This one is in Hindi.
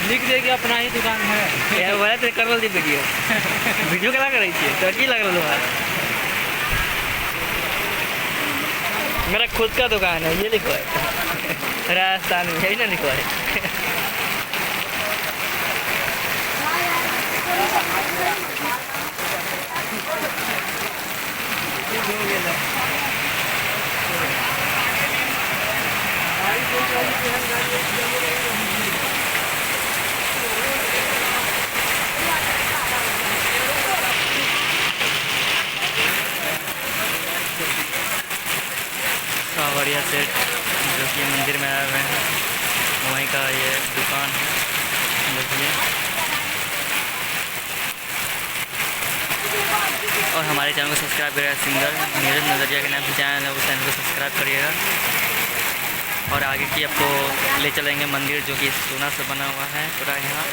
लिख दे कि अपना ही दुकान है। यार बोला तो कर दी वीडियो वीडियो कला कर रही थी तो अच्छी लग रहा है। मेरा खुद का दुकान है, ये लिखो है राजस्थान में, यही ना लिखो है। सावरिया सेठ जो कि मंदिर में आए हुए हैं, वहीं का ये दुकान है, देखिए। और हमारे चैनल को सब्सक्राइब करिएगा, सिंगर नीरज नजरिया के नाम से चैनल है, उस चैनल को सब्सक्राइब करिएगा। और आगे की आपको ले चलेंगे मंदिर जो कि सोना से बना हुआ है पूरा यहाँ।